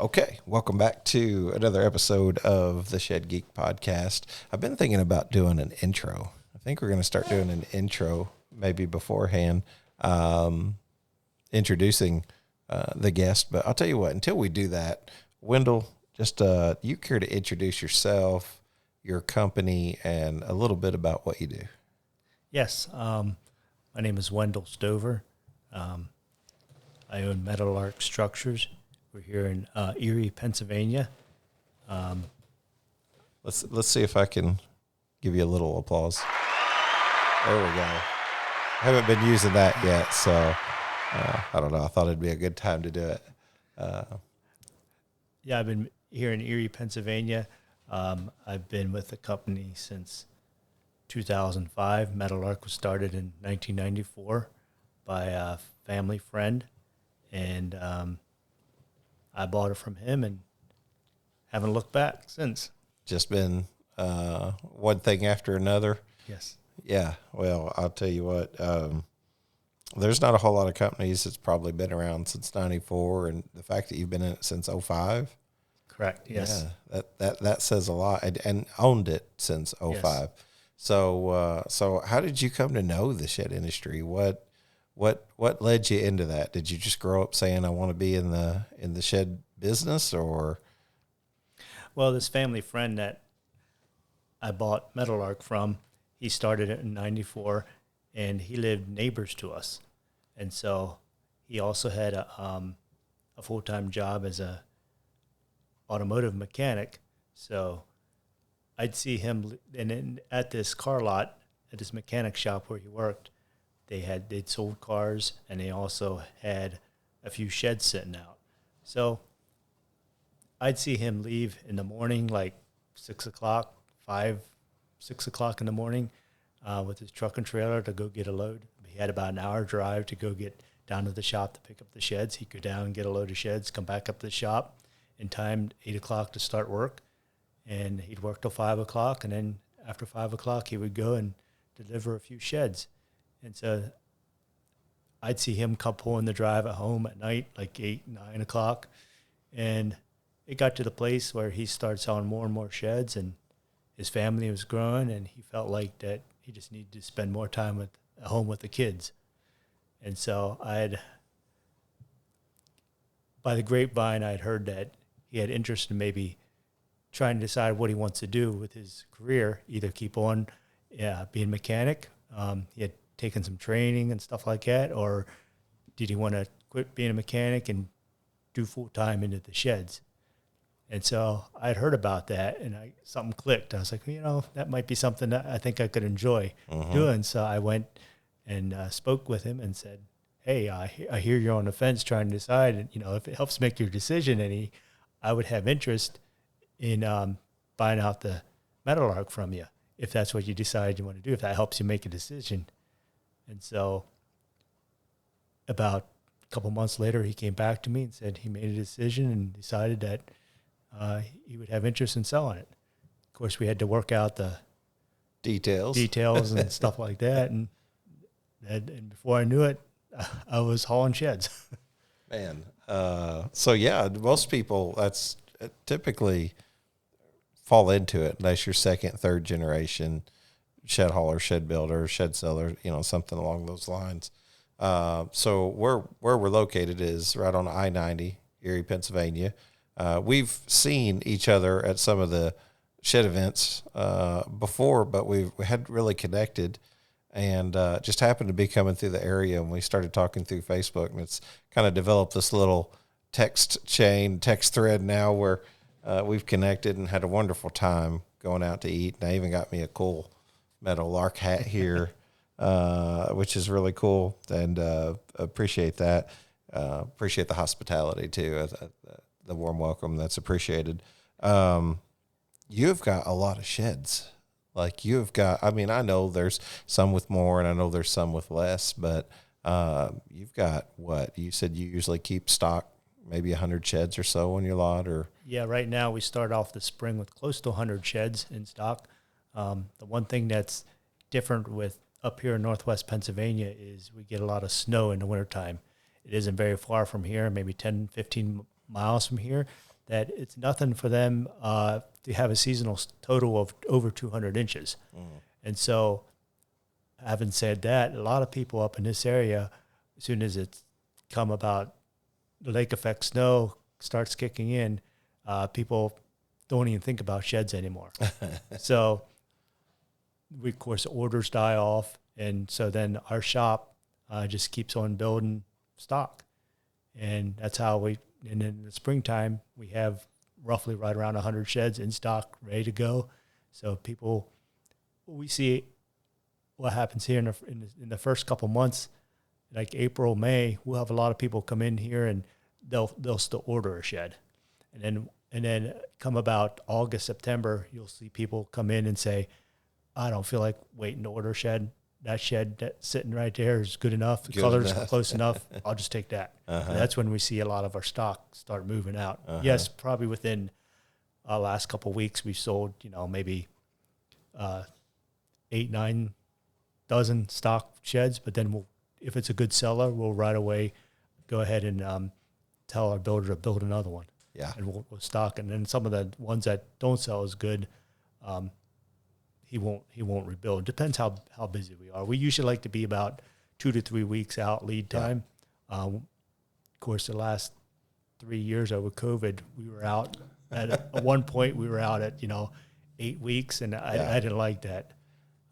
Okay, welcome back to another episode of the Shed Geek Podcast. I've been thinking about doing an intro. I think we're going to start doing an intro maybe beforehand, introducing the guest. But I'll tell you what, until we do that, Wendell, just you care to introduce yourself, your company, and a little bit about what you do? Yes, my name is Wendell Stover. I own Meadowlark Structures. We're here in Erie, Pennsylvania. Let's see if I can give you a little applause. There we go. I haven't been using that yet, so I don't know. I thought it'd be a good time to do it. Yeah, I've been here in Erie, Pennsylvania. I've been with the company since 2005. Meadowlark was started in 1994 by a family friend, and I bought it from him and haven't looked back since. Just been one thing after another. Yes. Yeah. Well, I'll tell you what. There's not a whole lot of companies that's probably been around since '94, and the fact that you've been in it since '05. Correct. Yes. Yeah, that says a lot, and owned it since '05. Yes. So how did you come to know the shed industry? What led you into that? Did you just grow up saying I want to be in the shed business, or? Well, this family friend that I bought Meadowlark from, he started it in '94, and he lived neighbors to us, and so he also had a full-time job as a automotive mechanic. So I'd see him, and then at this car lot, at this mechanic shop where he worked, they'd sold cars, and they also had a few sheds sitting out. So I'd see him leave in the morning, like 6 o'clock in the morning, with his truck and trailer to go get a load. He had about an hour drive to go get down to the shop to pick up the sheds. He'd go down and get a load of sheds, come back up to the shop in time, 8 o'clock to start work. And he'd work till 5 o'clock, and then after 5 o'clock, he would go and deliver a few sheds. And so I'd see him come pulling the drive at home at night, like 8, 9 o'clock. And it got to the place where he started selling more and more sheds, and his family was growing, and he felt like that he just needed to spend more time at home with the kids. And so by the grapevine, I'd heard that he had interest in maybe trying to decide what he wants to do with his career, either keep on being a mechanic. He had taken some training and stuff like that, or did he want to quit being a mechanic and do full-time into the sheds? And so I'd heard about that, and something clicked. I was like, that might be something that I think I could enjoy doing. So I went and spoke with him and said, hey, I hear you're on the fence trying to decide, if it helps make your decision, I would have interest in buying out the Meadowlark from you, if that's what you decide you want to do, if that helps you make a decision. And so about a couple months later, he came back to me and said he made a decision and decided that he would have interest in selling it. Of course, we had to work out the details and stuff like that. And before I knew it, I was hauling sheds. Man. So yeah, most people that's typically fall into it unless you're second, third generation shed hauler, shed builder, shed seller, something along those lines. So where we're located is right on I-90, Erie, Pennsylvania. We've seen each other at some of the shed events before, but we hadn't really connected, and just happened to be coming through the area, and we started talking through Facebook, and it's kind of developed this little text thread now where we've connected and had a wonderful time going out to eat. And I even got me a cool Meadowlark hat here, which is really cool, and appreciate that. Appreciate the hospitality too, the warm welcome. That's appreciated. You've got a lot of sheds. Like you've got, I know there's some with more and I know there's some with less, but you've got what? You said you usually keep stock, maybe 100 sheds or so on your lot, or? Yeah, right now we start off the spring with close to 100 sheds in stock. The one thing that's different with up here in Northwest Pennsylvania is we get a lot of snow in the wintertime. It isn't very far from here, maybe 10, 15 miles from here, that it's nothing for them to have a seasonal total of over 200 inches. And so, having said that, a lot of people up in this area, as soon as it's come about, the lake effect snow starts kicking in, people don't even think about sheds anymore. So, we, of course, orders die off. And so then our shop just keeps on building stock. And that's how and in the springtime, we have roughly right around 100 sheds in stock, ready to go. So we see what happens here in the first couple months, like April, May. We'll have a lot of people come in here and they'll still order a shed, and then come about August, September, you'll see people come in and say, I don't feel like waiting to order a shed. That shed that's sitting right there is good enough. The color's close enough. I'll just take that. And that's when we see a lot of our stock start moving out. Yes, probably within our last couple of weeks, we sold, maybe 8-9 dozen stock sheds. But then if it's a good seller, we'll right away go ahead and tell our builder to build another one. Yeah, and we'll stock. And then some of the ones that don't sell as good, he won't rebuild. Depends how busy we are. We usually like to be about 2 to 3 weeks out lead time. Of course, the last 3 years over COVID, we were out at one point. We were out at 8 weeks, and I didn't like that.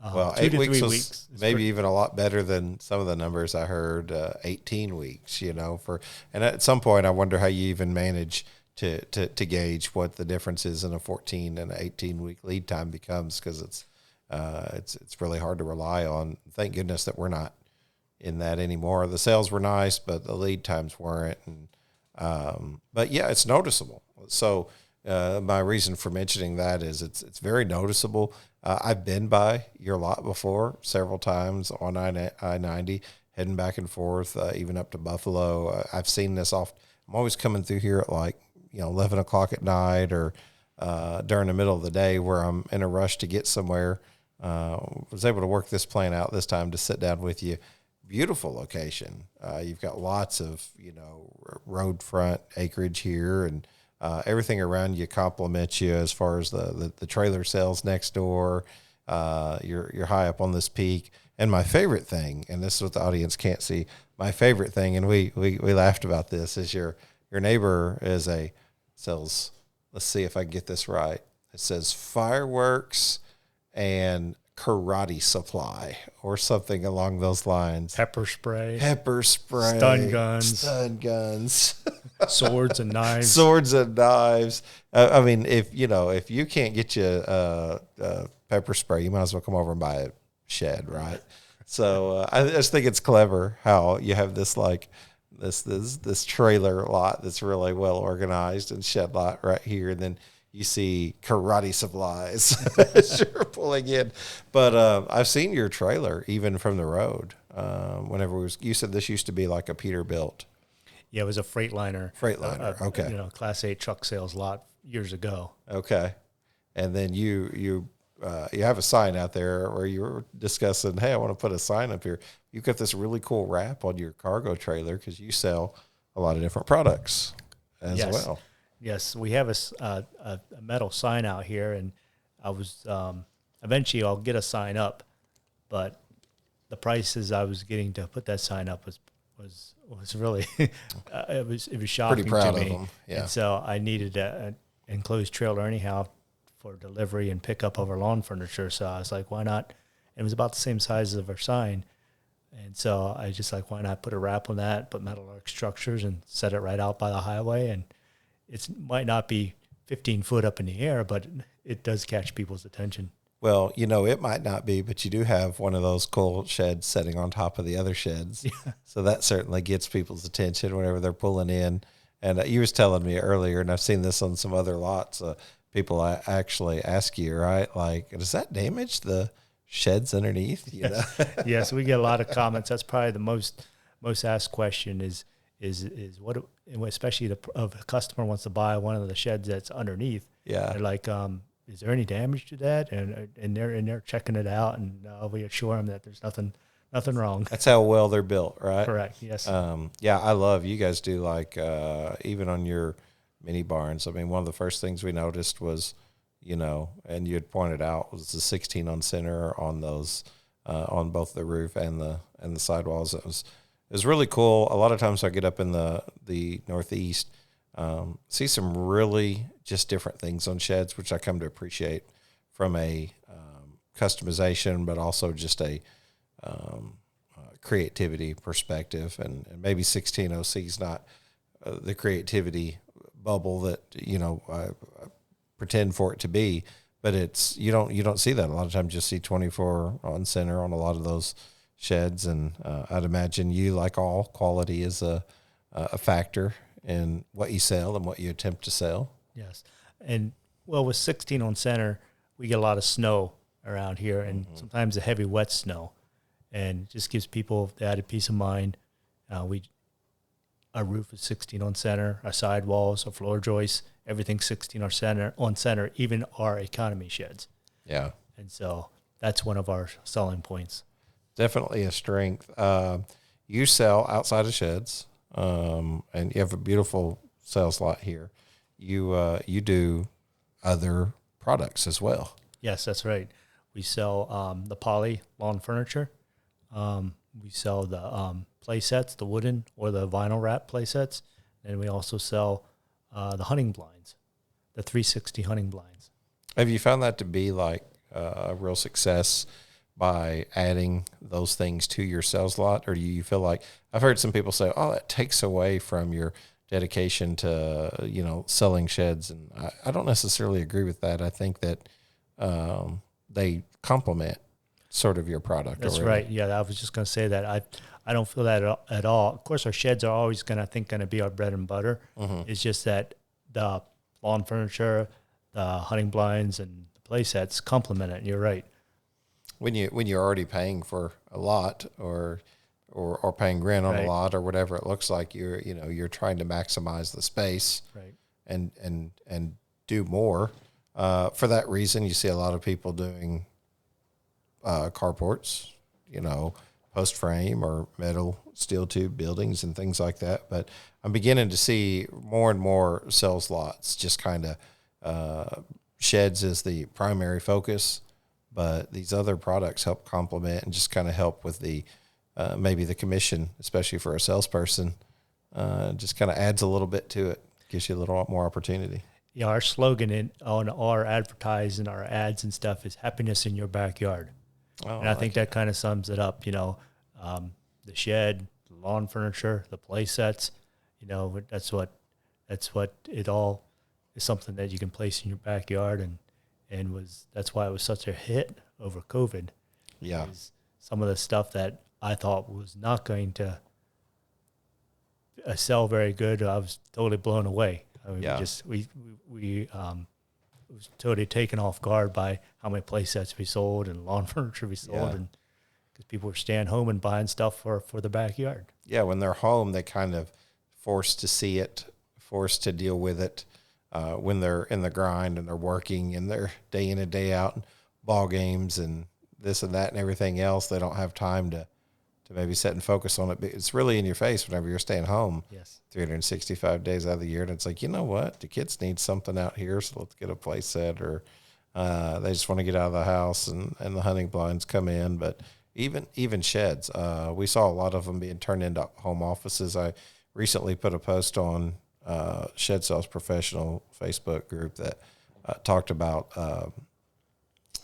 Well, 8 weeks was maybe even a lot better than some of the numbers I heard. 18 weeks, and at some point, I wonder how you even manage to gauge what the difference is in a 14 and an 18 week lead time becomes, because it's really hard to rely on. Thank goodness that we're not in that anymore. The sales were nice, but the lead times weren't. And but yeah, it's noticeable. So my reason for mentioning that is it's very noticeable. I've been by your lot before several times on I-90, heading back and forth, even up to Buffalo. I've seen this off. I'm always coming through here at 11 o'clock at night or during the middle of the day where I'm in a rush to get somewhere. Was able to work this plan out this time to sit down with you. Beautiful location. You've got lots of, road front acreage here, and everything around you compliments you as far as the trailer sales next door. You're high up on this peak. And my favorite thing, and this is what the audience can't see, my favorite thing, and we laughed about this, is your neighbor sells, let's see if I can get this right. It says fireworks and karate supply or something along those lines. Pepper spray. Stun guns. Swords and knives. I mean, if you can't get you pepper spray, you might as well come over and buy a shed, right? So I just think it's clever how you have this this trailer lot that's really well organized, and shed lot right here, and then you see karate supplies as you're pulling in. But I've seen your trailer even from the road. You said this used to be like a Peterbilt. Yeah, it was a Freightliner. Okay. Class 8 truck sales lot years ago. Okay. And then you have a sign out there where you were discussing, hey, I want to put a sign up here. You've got this really cool wrap on your cargo trailer because you sell a lot of different products as well. Yes, we have a metal sign out here, and I was eventually I'll get a sign up, but the prices I was getting to put that sign up was really it was shocking. Pretty proud to me. of them. Yeah. And so I needed an enclosed trailer anyhow for delivery and pickup of our lawn furniture. So I was like, why not? It was about the same size of our sign. And so I just why not put a wrap on that, put Meadowlark Structures, and set it right out by the highway. And it might not be 15 foot up in the air, but it does catch people's attention. Well, it might not be, but you do have one of those cool sheds sitting on top of the other sheds. Yeah. So that certainly gets people's attention whenever they're pulling in. And you was telling me earlier, and I've seen this on some other lots, people actually ask you, right? Like, does that damage the sheds underneath? Yes, we get a lot of comments. That's probably the most asked question is what, especially if a customer wants to buy one of the sheds that's underneath. Yeah, they're like, is there any damage to that? And they're checking it out, and we assure them that there's nothing Nothing wrong. That's how well they're built, right? Correct. Yes. Yeah, I love you guys do like even on your mini barns. I mean, one of the first things we noticed was, and you had pointed out was the 16 on center on those on both the roof and the sidewalls. It was really cool. A lot of times I get up in the Northeast, see some really just different things on sheds, which I come to appreciate from a customization, but also just a creativity perspective. And maybe 16 OC is not the creativity bubble that I pretend for it to be, but it's you don't see that a lot of times. You see 24 on center on a lot of those sheds, and I'd imagine you, like all, quality is a factor in what you sell and what you attempt to sell. Yes, and well, with 16 on center, we get a lot of snow around here, and sometimes a heavy wet snow, and it just gives people the added peace of mind. Our roof is 16 on center, our sidewalls, our floor joists, everything's 16 on center, even our economy sheds. Yeah. And so that's one of our selling points. Definitely a strength. You sell outside of sheds, and you have a beautiful sales lot here. You do other products as well. Yes, that's right. We sell the poly lawn furniture. We sell the play sets, the wooden or the vinyl wrap play sets. And we also sell the hunting blinds, the 360 hunting blinds. Have you found that to be like a real success by adding those things to your sales lot? Or do you feel like, I've heard some people say, oh, that takes away from your dedication to, selling sheds. And I don't necessarily agree with that. I think that they complement sort of your product. That's already. right. Yeah, I was just going to say that. I don't feel that at all. Of course, our sheds are always going to be our bread and butter. Mm-hmm. It's just that the lawn furniture, the hunting blinds, and the play sets complement it. And you're right. When you're already paying for a lot or paying rent on a lot or whatever it looks like, you're trying to maximize the space, right, and do more. For that reason, you see a lot of people doing carports, post frame or metal steel tube buildings and things like that. But I'm beginning to see more and more sales lots, just kind of sheds is the primary focus, but these other products help complement and just kind of help with the maybe the commission, especially for a salesperson. Just kind of adds a little bit to it, gives you a little more opportunity. Yeah, our slogan on our advertising, our ads and stuff is happiness in your backyard. Oh, and I think that kind of sums it up, the shed, the lawn furniture, the play sets, that's what it all is, something that you can place in your backyard, and that's why it was such a hit over COVID. Yeah. Some of the stuff that I thought was not going to sell very good, I was totally blown away. I mean, we was totally taken off guard by how many play sets we sold and lawn furniture we sold, and because people were staying home and buying stuff for the backyard. Yeah, when they're home, they kind of forced to see it, forced to deal with it. When they're in the grind and they're working and they're day in and day out and ball games and this and that and everything else, they don't have time to maybe sit and focus on it. But it's really in your face whenever you're staying home. Yes. 365 days out of the year. And it's like, you know what? The kids need something out here, so let's get a play set, or they just want to get out of the house and the hunting blinds come in. But even sheds, we saw a lot of them being turned into home offices. I recently put a post on Shed Sales Professional Facebook group that talked about, kind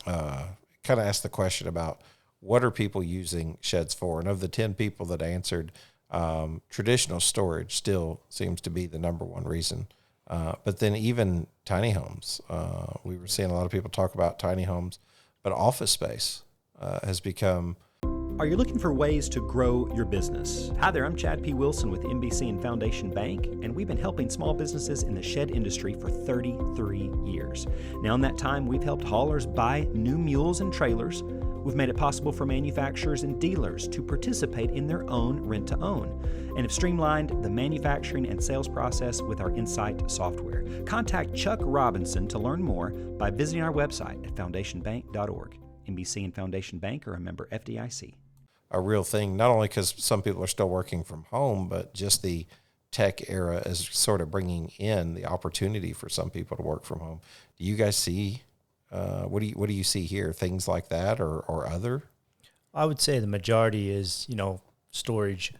of asked the question about what are people using sheds for? And of the 10 people that answered, traditional storage still seems to be the number one reason. But then even tiny homes, we were seeing a lot of people talk about tiny homes, but office space has become. Are you looking for ways to grow your business? Hi there, I'm Chad P. Wilson with MBC and Foundation Bank, and we've been helping small businesses in the shed industry for 33 years. Now, in that time, we've helped haulers buy new mules and trailers. We've made it possible for manufacturers and dealers to participate in their own rent-to-own, and have streamlined the manufacturing and sales process with our Insight software. Contact Chuck Robinson to learn more by visiting our website at foundationbank.org. MBC and Foundation Bank are a member FDIC. a real thing, not only because some people are still working from home, but just the tech era is sort of bringing in the opportunity for some people to work from home. Do you guys see, what do you see here? Things like that or other? I would say the majority is, storage.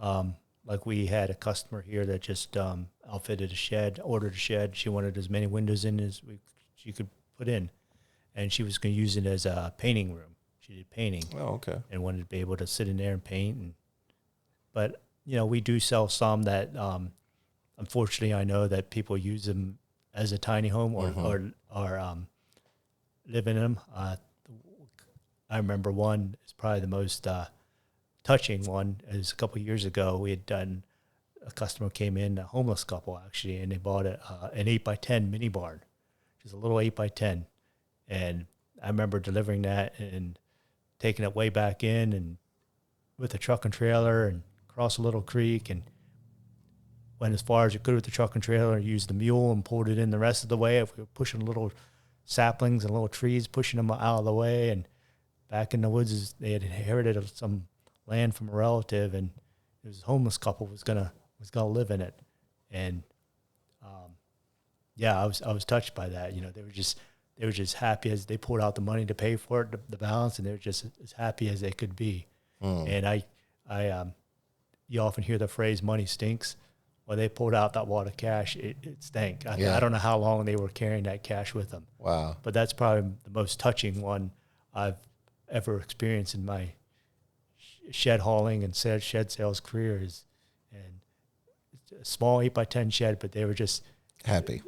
Like we had a customer here that just outfitted a shed, ordered a shed. She wanted as many windows in as she could put in, and she was going to use it as a painting room. She did painting. Oh, okay. And wanted to be able to sit in there and paint. But we do sell some that, unfortunately, I know that people use them as a tiny home or live in them. I remember one is probably the most touching one. Is a couple of years ago, we had done, a customer came in, a homeless couple actually, and they bought an 8x10 mini barn, just a little 8x10. And I remember delivering that and taking it way back in and with a truck and trailer and cross a little creek and went as far as you could with the truck and trailer, used the mule and pulled it in the rest of the way. If we were pushing little saplings and little trees, pushing them out of the way. And back in the woods, they had inherited some land from a relative, and it was a homeless couple was gonna live in it. And I was touched by that. They were just happy as they pulled out the money to pay for it, the balance, and they were just as happy as they could be. And I you often hear the phrase "money stinks." Well, they pulled out that wad of cash. It stank. I don't know how long they were carrying that cash with them. Wow. But that's probably the most touching one I've ever experienced in my shed hauling and shed sales careers. And it's a small 8x10 shed, but they were just happy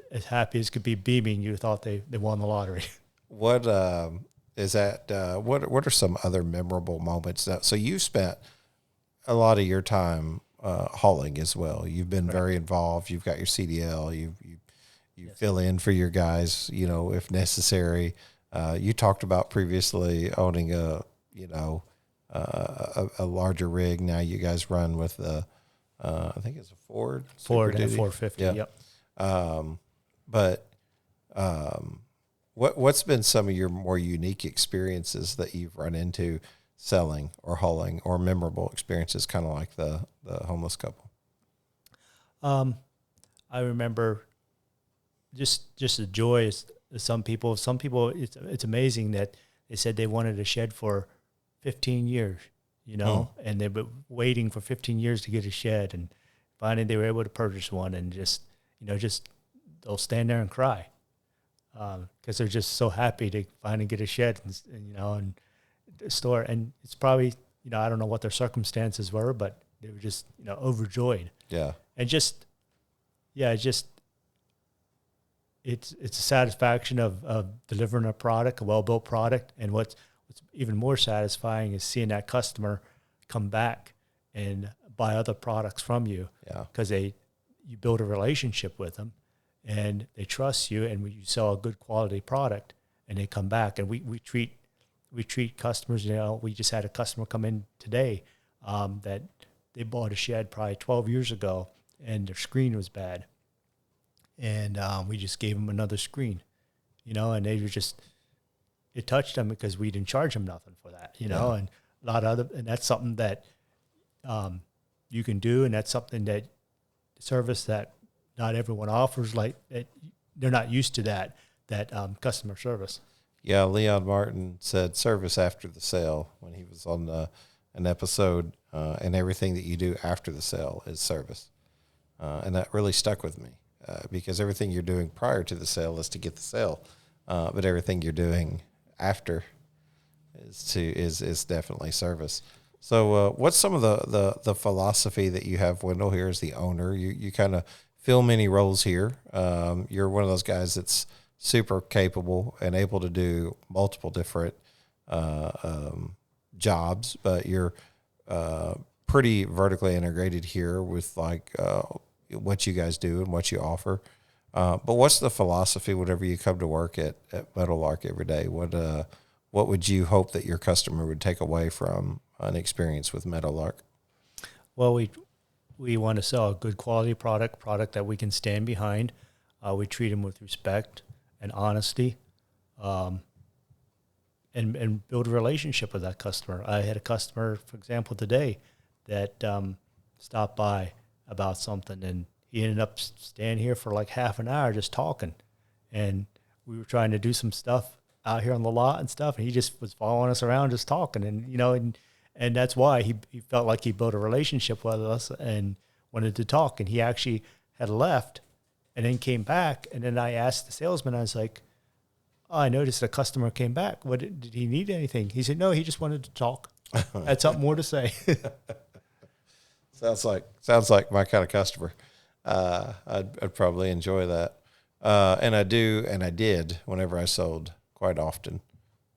as could be, beaming. You thought they won the lottery. What is that? What are some other memorable moments? So you spent a lot of your time hauling as well. You've been very involved. You've got your CDL. You yes. Fill in for your guys, if necessary. You talked about previously owning a larger rig. Now you guys run with I think it's a Ford and 450. Yeah. Yep. What's been some of your more unique experiences that you've run into selling or hauling, or memorable experiences, kind of like the homeless couple? I remember just the joy is some people, it's amazing that they said they wanted a shed for 15 years, and they've been waiting for 15 years to get a shed, and finally they were able to purchase one, and just they'll stand there and cry because they're just so happy to finally get a shed and store. And it's probably, I don't know what their circumstances were, but they were just, overjoyed. Yeah. And it's a satisfaction of delivering a product, a well-built product. And what's even more satisfying is seeing that customer come back and buy other products from you. Yeah. Because you build a relationship with them and they trust you, and when you sell a good quality product and they come back, and we treat customers, we just had a customer come in today that they bought a shed probably 12 years ago and their screen was bad. And we just gave them another screen, and they were it touched them because we didn't charge them nothing for that, and a lot of and that's something that you can do, and that's something that service that not everyone offers, like that they're not used to that customer service. Yeah, Leon Martin said service after the sale when he was on an episode, and everything that you do after the sale is service. And that really stuck with me because everything you're doing prior to the sale is to get the sale, but everything you're doing after is definitely service. So what's some of the philosophy that you have, Wendell, here as the owner? You kind of fill many roles here. You're one of those guys that's super capable and able to do multiple different jobs, but you're pretty vertically integrated here with what you guys do and what you offer. But what's the philosophy whenever you come to work at Meadowlark every day? What would you hope that your customer would take away from an experience with Meadowlark? Well, we want to sell a good quality product that we can stand behind. We treat them with respect and honesty. and build a relationship with that customer. I had a customer, for example, today that stopped by about something, and he ended up staying here for like half an hour just talking. And we were trying to do some stuff out here on the lot and stuff, and he just was following us around just talking. And, you know, and that's why he felt like he built a relationship with us and wanted to talk. And he actually had left and then came back. And then I asked the salesman, I was like, oh, I noticed a customer came back. What did he need anything? He said, no, he just wanted to talk. Had something more to say. Sounds like my kind of customer. I'd probably enjoy that. And I did whenever I sold quite often.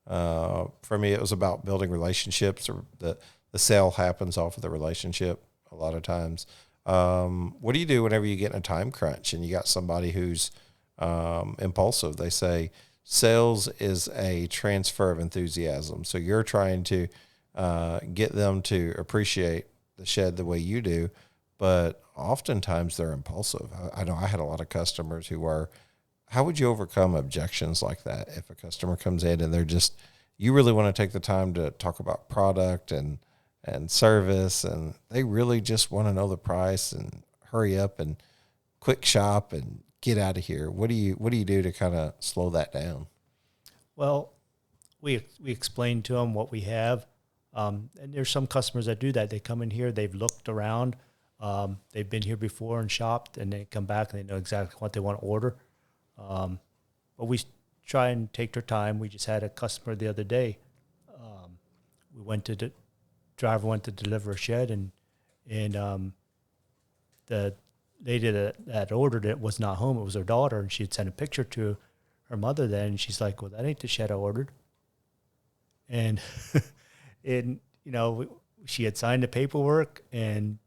For me, it was about building relationships, or the sale happens off of the relationship a lot of times. What do you do whenever you get in a time crunch and you got somebody who's impulsive? They say sales is a transfer of enthusiasm. So you're trying to get them to appreciate the shed the way you do, but oftentimes they're impulsive. I know I had a lot of customers who were. How would you overcome objections like that if a customer comes in and they're just, you really want to take the time to talk about product and service, and they really just want to know the price and hurry up and quick shop and get out of here? What do you do to kind of slow that down? Well, we explain to them what we have. And there's some customers that do that. They come in here, they've looked around, they've been here before and shopped, and they come back and they know exactly what they want to order. But we try and take their time. We just had a customer the other day. Driver went to deliver a shed, and the lady that ordered it was not home. It was her daughter, and she had sent a picture to her mother then, and she's like, well, that ain't the shed I ordered. And she had signed the paperwork and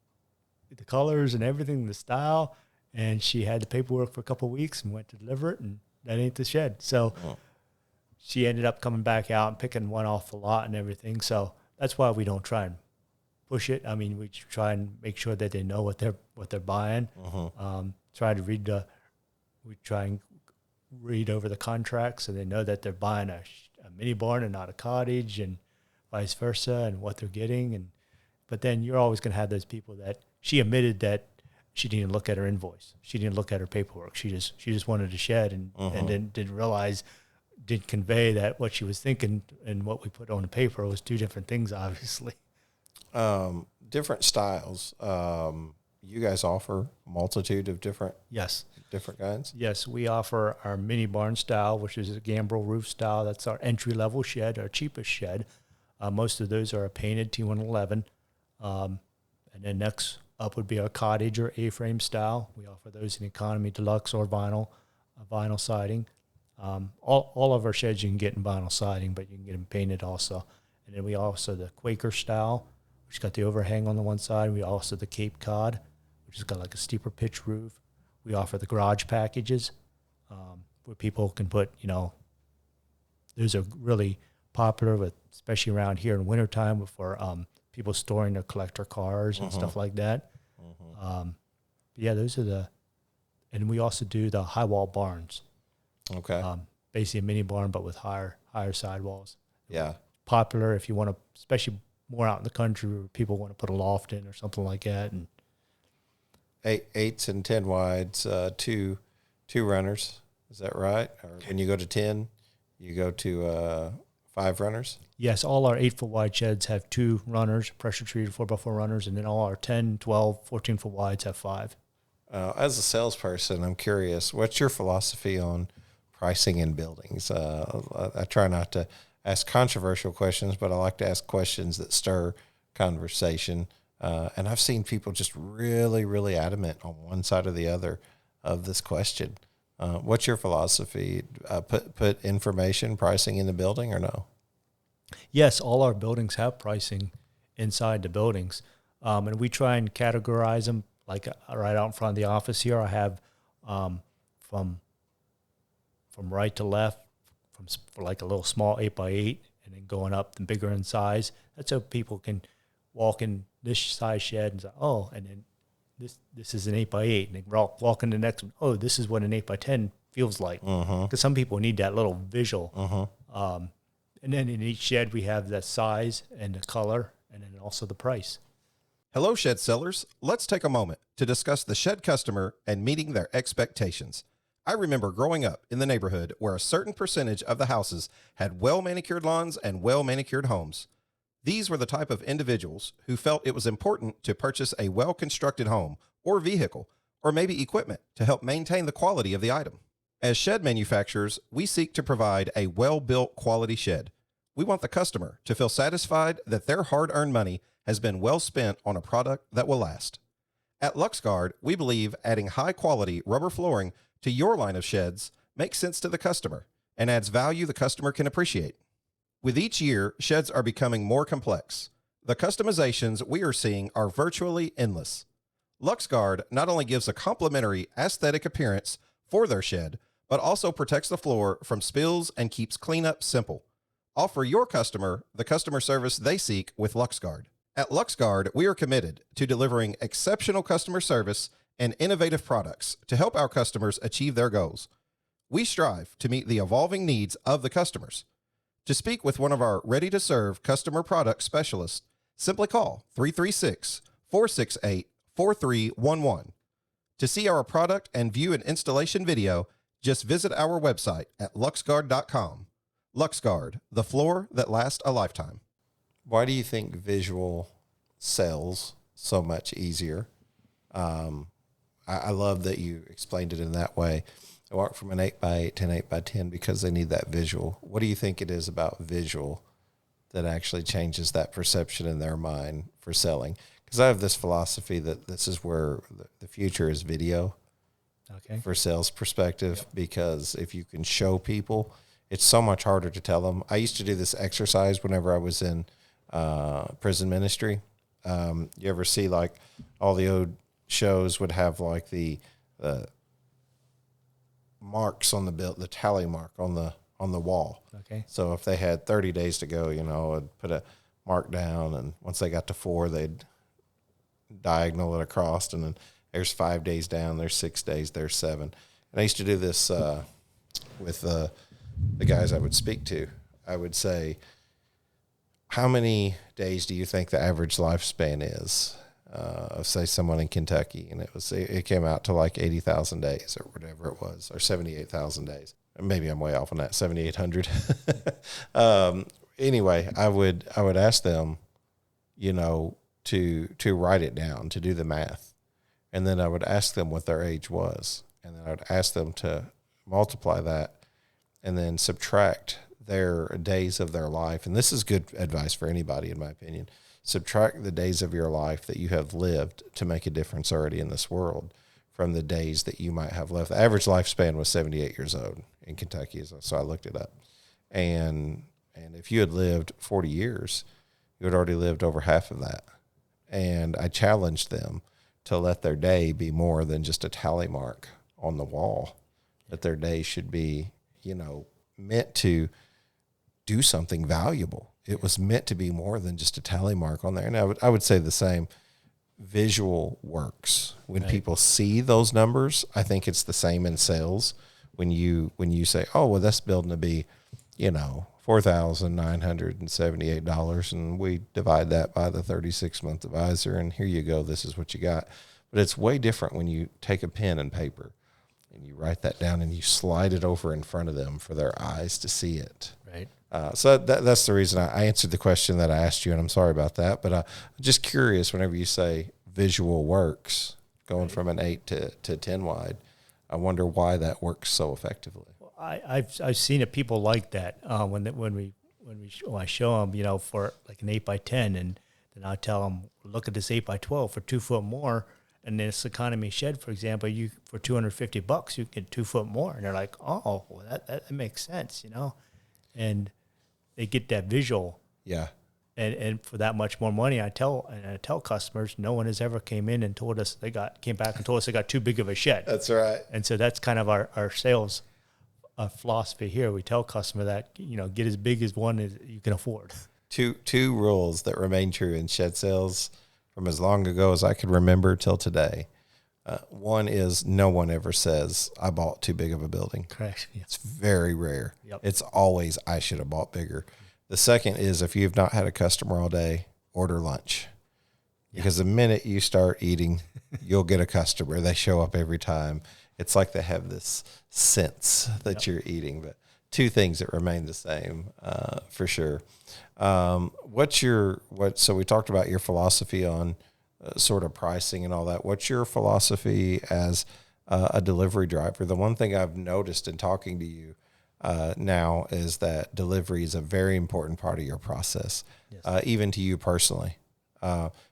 the colors and everything, the style, and she had the paperwork for a couple of weeks and went to deliver it, and that ain't the shed. So she ended up coming back out and picking one off the lot and everything. So that's why we don't try and push it. I mean, we try and make sure that they know what they're buying. We try and read over the contract so they know that they're buying a mini barn and not a cottage, and vice versa, and what they're getting. But then you're always going to have those people that she admitted that she didn't look at her invoice. She didn't look at her paperwork. She just wanted a shed and then didn't convey that what she was thinking and what we put on the paper was two different things, obviously. Different styles. You guys offer a multitude of different kinds? Yes, we offer our mini barn style, which is a gambrel roof style. That's our entry-level shed, our cheapest shed. Most of those are a painted T111. And then next up would be our cottage or A-frame style. We offer those in economy, deluxe, or vinyl siding. All of our sheds you can get in vinyl siding, but you can get them painted also. And then we also the Quaker style, which has got the overhang on the one side. We also the Cape Cod, which has got like a steeper pitch roof. We offer the garage packages, where people can put, those are really popular, with especially around here in wintertime for people storing their collector cars and stuff like that. Those are and we also do the high wall barns. Okay. Basically a mini barn, but with higher sidewalls. Yeah. Popular if you want to, especially more out in the country where people want to put a loft in or something like that. And 8s and 10 wides, two runners. Is that right? Or when you go to 10, you go to 5 runners? Yes, all our 8-foot wide sheds have 2 runners, pressure treated 4x4 runners, and then all our 10, 12, 14-foot wides have 5. As a salesperson, I'm curious, what's your philosophy on pricing in buildings? I try not to ask controversial questions, but I like to ask questions that stir conversation. And I've seen people just really, really adamant on one side or the other of this question. What's your philosophy? Put information, pricing in the building, or no? Yes, all our buildings have pricing inside the buildings. And we try and categorize them, like right out in front of the office here. I have from right to left, for like a little small 8x8, and then going up and bigger in size. That's so people can walk in this size shed and say, oh, and then this is an 8x8, and they walk in the next one. Oh, this is what an 8x10 feels like. Because some people need that little visual. And then in each shed, we have the size and the color, and then also the price. Hello, shed sellers. Let's take a moment to discuss the shed customer and meeting their expectations. I remember growing up in the neighborhood where a certain percentage of the houses had well-manicured lawns and well-manicured homes. These were the type of individuals who felt it was important to purchase a well-constructed home or vehicle, or maybe equipment to help maintain the quality of the item. As shed manufacturers, we seek to provide a well-built quality shed. We want the customer to feel satisfied that their hard-earned money has been well spent on a product that will last. At LuxGuard, we believe adding high-quality rubber flooring to your line of sheds makes sense to the customer and adds value the customer can appreciate. With each year, sheds are becoming more complex. The customizations we are seeing are virtually endless. LuxGuard not only gives a complimentary aesthetic appearance for their shed, but also protects the floor from spills and keeps cleanup simple. Offer your customer the customer service they seek with LuxGuard. At LuxGuard, we are committed to delivering exceptional customer service and innovative products to help our customers achieve their goals. We strive to meet the evolving needs of the customers. To speak with one of our ready-to-serve customer product specialists, simply call 336-468-4311. To see our product and view an installation video, just visit our website at luxguard.com. LuxGuard, the floor that lasts a lifetime. Why do you think visual sells so much easier? I love that you explained it in that way. I walk from an 8x8 to an 8x10 because they need that visual. What do you think it is about visual that actually changes that perception in their mind for selling? Because I have this philosophy that this is where the future is video for sales perspective, because if you can show people, it's so much harder to tell them. I used to do this exercise whenever I was in prison ministry. You ever see like all the old shows would have like the marks on the tally mark on the wall. Okay. So if they had 30 days to go, I'd put a mark down, and once they got to 4, they'd diagonal it across, and then there's 5 days down, there's 6 days, there's 7. And I used to do this with the guys I would speak to. I would say, how many days do you think the average lifespan is of, say, someone in Kentucky? And it came out to like 80,000 days or whatever it was, or 78,000 days. Maybe I'm way off on that, 7,800. Anyway, I would ask them, to write it down, to do the math. And then I would ask them what their age was. And then I would ask them to multiply that and then subtract their days of their life. And this is good advice for anybody, in my opinion. Subtract the days of your life that you have lived to make a difference already in this world from the days that you might have left. The average lifespan was 78 years old in Kentucky, so I looked it up. And if you had lived 40 years, you had already lived over half of that. And I challenged them to let their day be more than just a tally mark on the wall, that their day should be, meant to do something valuable. It was meant to be more than just a tally mark on there. And I would say the same. Visual works. When people see those numbers, I think it's the same in sales. When you say, oh, well, that's building to be, $4,978, and we divide that by the 36-month divisor, and here you go, this is what you got. But it's way different when you take a pen and paper and you write that down and you slide it over in front of them for their eyes to see it. Right. So that's the reason I answered the question that I asked you, and I'm sorry about that. But I'm just curious, whenever you say visual works, going from an 8 to 10 wide, I wonder why that works so effectively. I've seen it. People like that when I show them, for like an 8x10, and then I tell them, look at this 8x12 for 2 foot more, and this economy shed, for example, you for $250 you get 2 foot more, and they're like, oh, well, that makes sense, and they get that visual. Yeah. And for that much more money, I tell customers, no one has ever came in and told us came back and told us they got too big of a shed. That's right. And so that's kind of our sales philosophy here. We tell customer that, get as big as one as you can afford. Two rules that remain true in shed sales from as long ago as I could remember till today. One is no one ever says, I bought too big of a building. Correct. Yeah. It's very rare. Yep. It's always, I should have bought bigger. The second is if you've not had a customer all day, order lunch. Because the minute you start eating, you'll get a customer. They show up every time. It's like they have this sense that you're eating. But two things that remain the same for sure. So we talked about your philosophy on sort of pricing and all that. What's your philosophy as a delivery driver? The one thing I've noticed in talking to you now is that delivery is a very important part of your process, even to you personally.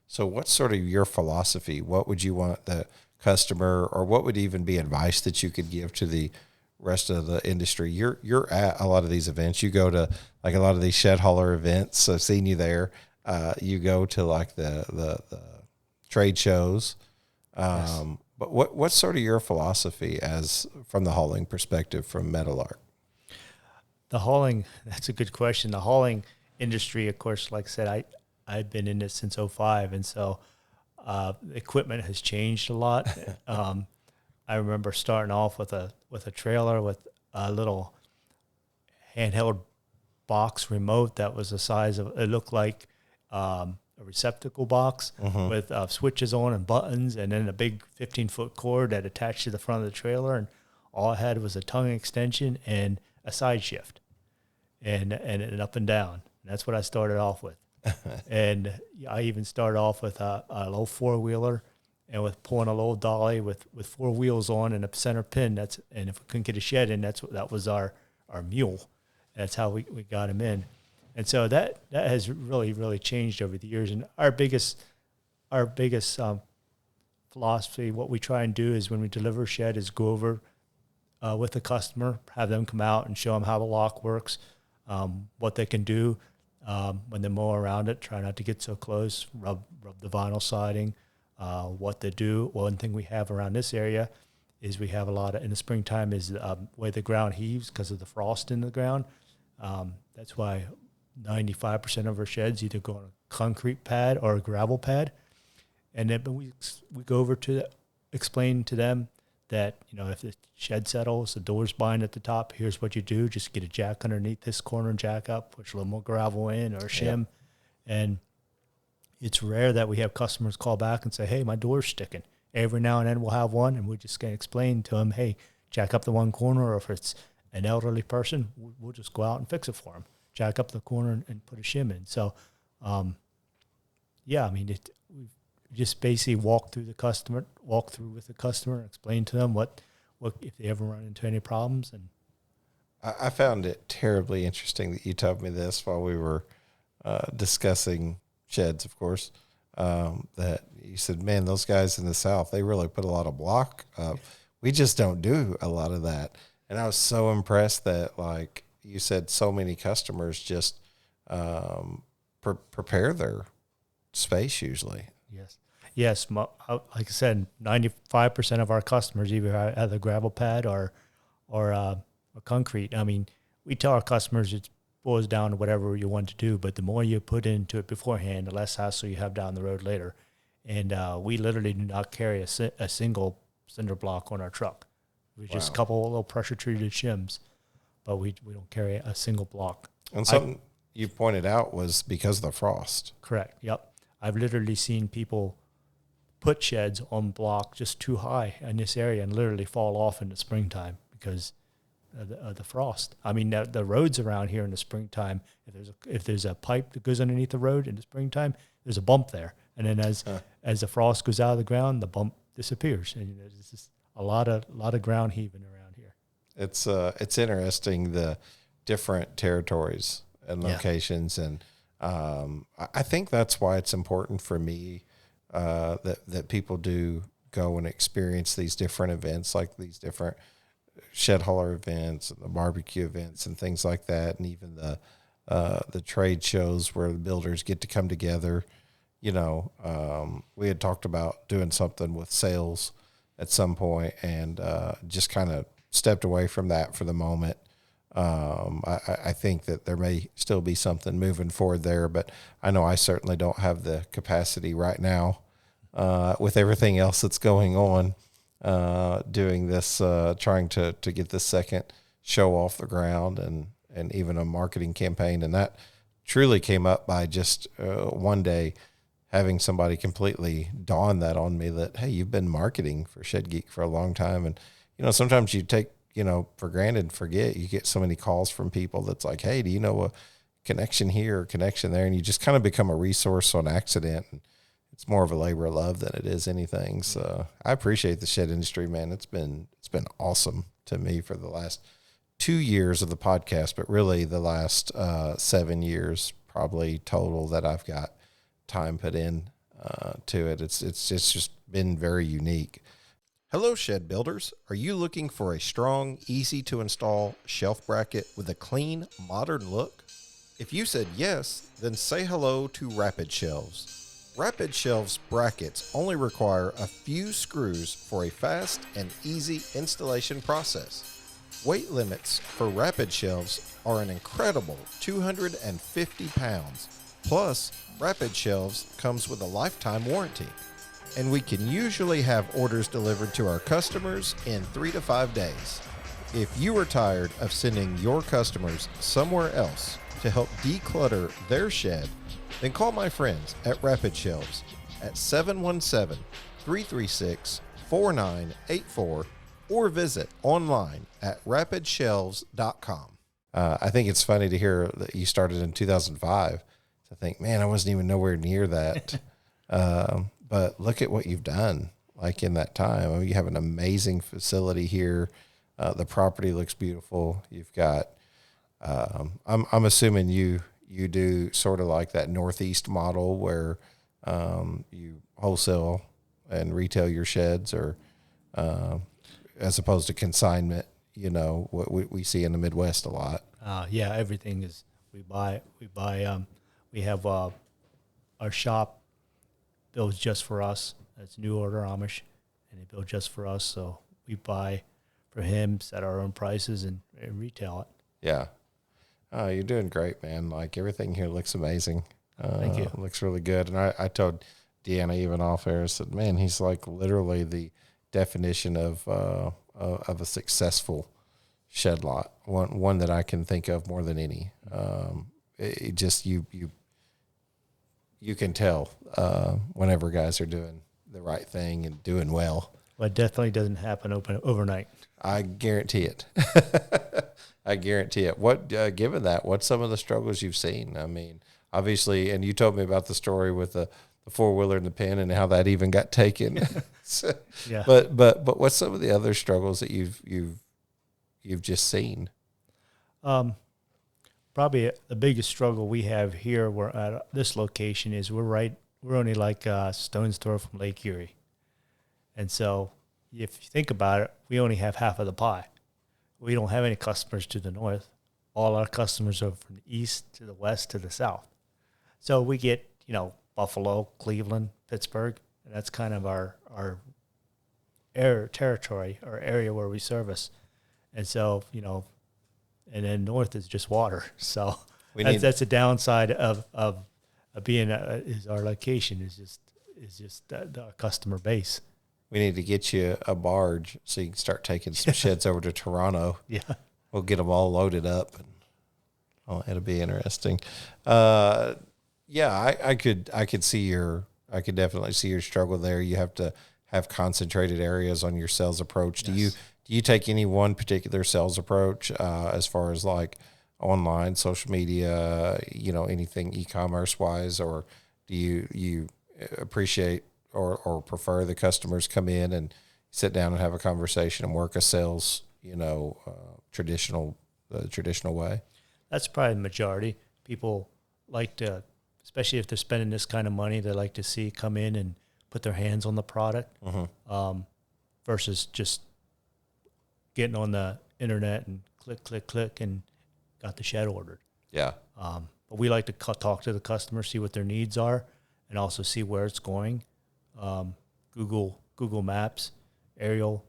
So what's sort of your philosophy? What would you want the customer, or what would even be advice that you could give to the rest of the industry? You're at a lot of these events. You go to like a lot of these shed hauler events. I've seen you there. You go to like the trade shows. But what's sort of your philosophy as from the hauling perspective from Meadowlark? The hauling, that's a good question. The hauling industry, of course, like I said, I've been in this since 2005, and so equipment has changed a lot. I remember starting off with a trailer with a little handheld box remote that was the size of, it looked like a receptacle box with switches on and buttons, and then a big 15-foot cord that attached to the front of the trailer, and all I had was a tongue extension and a side shift and an up and down. And that's what I started off with. And I even started off with a little four-wheeler and with pulling a little dolly with four wheels on and a center pin. And if we couldn't get a shed in, that was our mule. That's how we got him in. And so that has really, really changed over the years. And our biggest philosophy, what we try and do is when we deliver a shed is go over with the customer, have them come out and show them how the lock works, what they can do. When they mow around it, try not to get so close, rub the vinyl siding, what they do. One thing we have around this area is we have a lot of, in the springtime, is where the ground heaves because of the frost in the ground. That's why 95% of our sheds either go on a concrete pad or a gravel pad. And then we go over to explain to them that, if the shed settles, the door's bind at the top, here's what you do. Just get a jack underneath this corner and jack up, push a little more gravel in or a shim. Yep. And it's rare that we have customers call back and say, hey, my door's sticking. Every now and then we'll have one, and we're just going to explain to them, hey, jack up the one corner, or if it's an elderly person, we'll just go out and fix it for them. Jack up the corner and put a shim in. So, we just basically walk through with the customer, and explain to them what if they ever run into any problems. And I found it terribly interesting that you told me this while we were discussing sheds, of course, that you said, man, those guys in the South, they really put a lot of block up. We just don't do a lot of that. And I was so impressed that, like you said, so many customers just prepare their space usually. Yes. Like I said, 95% of our customers either have a gravel pad or concrete. I mean, we tell our customers it boils down to whatever you want to do, but the more you put into it beforehand, the less hassle you have down the road later. And we literally do not carry a single cinder block on our truck. We just a couple of little pressure-treated shims, but we don't carry a single block. And something you pointed out was because of the frost. Correct, yep. I've literally seen people put sheds on block just too high in this area and literally fall off in the springtime because of the frost. I mean, the roads around here in the springtime, if there's a pipe that goes underneath the road in the springtime, there's a bump there. And then as the frost goes out of the ground, the bump disappears. And there's just a lot of ground heaving around here. It's interesting, the different territories and locations. And I think that's why it's important for me that people do go and experience these different events, like these different shed hauler events and the barbecue events and things like that, and even the trade shows where the builders get to come together. We had talked about doing something with sales at some point, and just kind of stepped away from that for the moment. I think that there may still be something moving forward there, but I know I certainly don't have the capacity right now with everything else that's going on, doing this, trying to get this second show off the ground and even a marketing campaign. And that truly came up by just one day having somebody completely dawn that on me that, hey, you've been marketing for Shed Geek for a long time. And, sometimes you take, for granted and forget. You get so many calls from people that's like, hey, do you know a connection here or connection there? And you just kind of become a resource on accident. And it's more of a labor of love than it is anything. So I appreciate the shed industry, man. It's been awesome to me for the last 2 years of the podcast, but really the last 7 years probably total that I've got time put in to it. It's just been very unique. Hello, shed builders. Are you looking for a strong, easy to install shelf bracket with a clean, modern look? If you said yes, then say hello to Rapid Shelves. Rapid Shelves brackets only require a few screws for a fast and easy installation process. Weight limits for Rapid Shelves are an incredible 250 pounds. Plus, Rapid Shelves comes with a lifetime warranty. And we can usually have orders delivered to our customers in 3 to 5 days. If you are tired of sending your customers somewhere else to help declutter their shed, then call my friends at Rapid Shelves at 717-336-4984 or visit online at rapidshelves.com. I think it's funny to hear that you started in 2005. I think, man, I wasn't even nowhere near that. But look at what you've done, like in that time. I mean, you have an amazing facility here. The property looks beautiful. You've got, I'm assuming you do sort of like that Northeast model where you wholesale and retail your sheds, or as opposed to consignment. What we see in the Midwest a lot. Yeah, everything is we buy. We have our shop builds just for us. It's New Order Amish, and they build just for us. So we buy for him, set our own prices, and retail it. Yeah. Oh, you're doing great, man. Like, everything here looks amazing. Thank you. It looks really good. And I told Deanna even off air, I said, man, he's like literally the definition of a successful shed lot. One that I can think of more than any. It just, you can tell whenever guys are doing the right thing and doing well. Well, it definitely doesn't happen overnight. I guarantee it. I guarantee it. What, given that, what's some of the struggles you've seen? I mean, obviously, and you told me about the story with the four-wheeler in the pen and how that even got taken. So, Yeah. But what's some of the other struggles that you've just seen? Probably the biggest struggle we have here, we're at this location, is we're only like a stone's throw from Lake Erie. And so if you think about it, we only have half of the pie. We don't have any customers to the north. All our customers are from the east to the west to the south. So we get, Buffalo, Cleveland, Pittsburgh, and that's kind of our territory or area where we service. And so, and then north is just water. So that's a downside of being is our location is just the customer base. We need to get you a barge so you can start taking some sheds over to Toronto. Yeah, we'll get them all loaded up, and it'll be interesting. Yeah, I could definitely see your struggle there. You have to have concentrated areas on your sales approach. Yes. Do you take any one particular sales approach as far as like online, social media, anything e-commerce wise, or do you appreciate or prefer the customers come in and sit down and have a conversation and work a sales, traditional way? That's probably the majority. People like to, especially if they're spending this kind of money, they like to see come in and put their hands on the product, versus just getting on the internet and click, and got the shed ordered. Yeah. But we like to talk to the customer, see what their needs are, and also see where it's going. Google Maps, aerial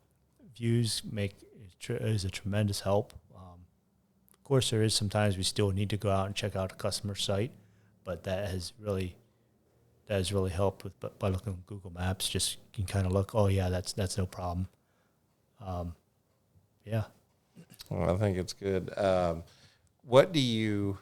views is a tremendous help. Of course, there is sometimes we still need to go out and check out a customer site, but that has really helped by looking at Google Maps. Just you can kind of look, oh yeah, that's no problem. Yeah. Well, I think it's good. What do you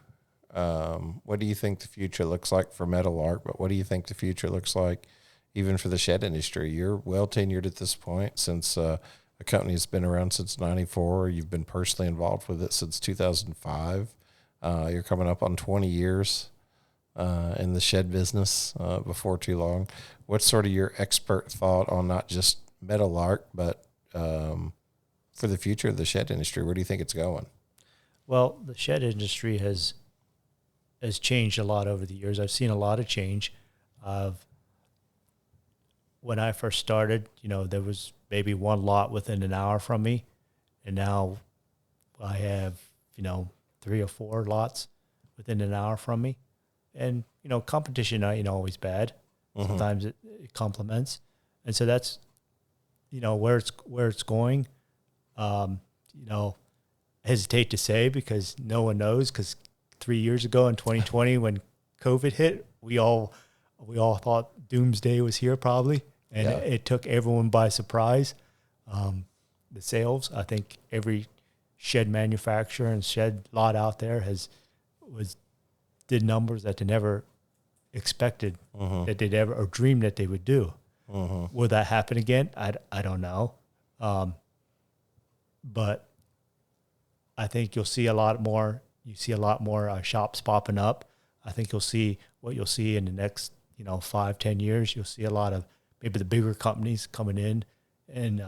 What do you think the future looks like for Meadowlark? But what do you think the future looks like even for the shed industry? You're well tenured at this point since a company has been around since '94. You've been personally involved with it since 2005. You're coming up on 20 years in the shed business before too long. What's sort of your expert thought on not just Meadowlark, but for the future of the shed industry? Where do you think it's going? Well, the shed industry has changed a lot over the years. I've seen a lot of change. When I first started, there was maybe one lot within an hour from me, and now I have, 3 or 4 lots within an hour from me. And, competition ain't always bad. Mm-hmm. Sometimes it complements. And so that's, where it's going. Hesitate to say because no one knows, because 3 years ago in 2020 when COVID hit, we all thought doomsday was here probably, and it took everyone by surprise. The sales, I think every shed manufacturer and shed lot out there did numbers that they never expected that they'd ever or dreamed that they would do. Will that happen again? I don't know, but I think you'll see a lot more. You see a lot more shops popping up. I think you'll see what you'll see in the next, 5-10 years. You'll see a lot of maybe the bigger companies coming in, and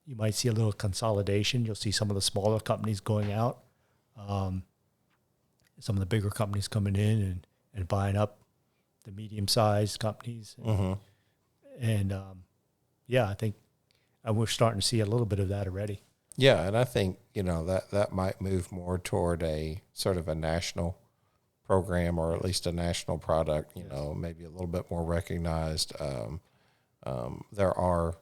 you might see a little consolidation. You'll see some of the smaller companies going out, some of the bigger companies coming in and buying up the medium-sized companies. And I think we're starting to see a little bit of that already. Yeah, and I think, that might move more toward a sort of a national program, or at least a national product, maybe a little bit more recognized. There are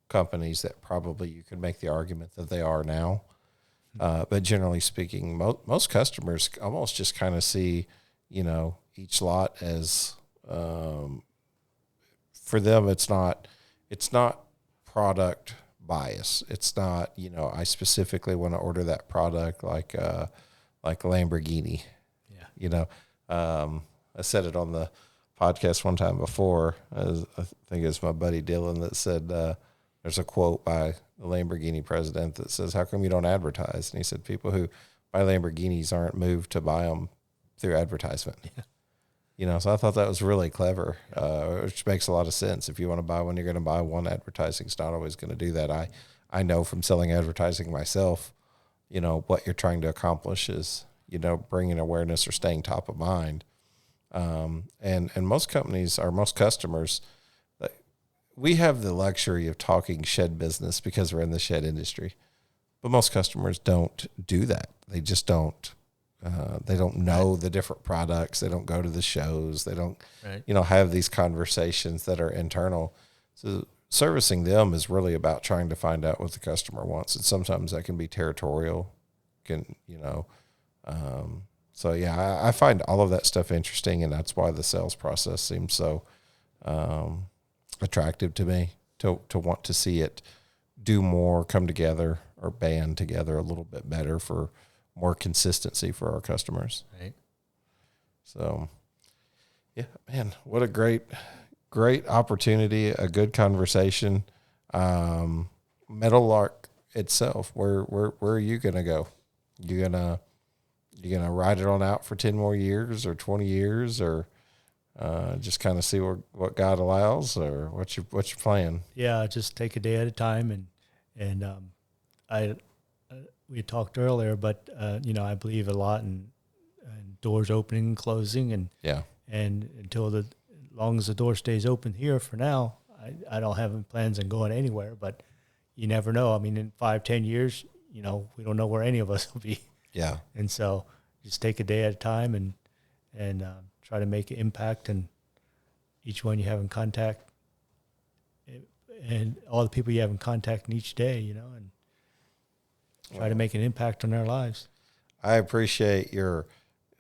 companies that probably you could make the argument that they are now. But generally speaking, most customers almost just kind of see, each lot as, for them, it's not product bias. It's not, I specifically want to order that product like Lamborghini. I said it on the podcast one time before. I think it's my buddy Dylan that said, there's a quote by the Lamborghini president that says, "How come you don't advertise?" And he said, "People who buy Lamborghinis aren't moved to buy them through advertisement." So I thought that was really clever, which makes a lot of sense. If you want to buy one, you're going to buy one. Advertising's not always going to do that. I know from selling advertising myself, what you're trying to accomplish is, bringing awareness or staying top of mind. And most companies, or most customers, we have the luxury of talking shed business because we're in the shed industry. But most customers don't do that. They just don't. They don't know the different products. They don't go to the shows. They don't, have these conversations that are internal. So servicing them is really about trying to find out what the customer wants. And sometimes that can be territorial. I find all of that stuff interesting, and that's why the sales process seems so attractive to me, to want to see it do more, come together, or band together a little bit better for more consistency for our customers. Right. So, yeah, man, what a great opportunity, a good conversation. Meadowlark itself, where are you gonna go? You gonna ride it on out for 10 more years or 20 years, or just kind of see what God allows, or what's your plan? Yeah, just take a day at a time, and we talked earlier, but I believe a lot in doors opening and closing, and until as long as the door stays open here for now, I don't have any plans on going anywhere. But you never know. I mean, in 5-10 years, we don't know where any of us will be. Yeah, and so just take a day at a time and try to make an impact, and each one you have in contact, and all the people you have in contact in each day, and try to make an impact on their lives. I appreciate your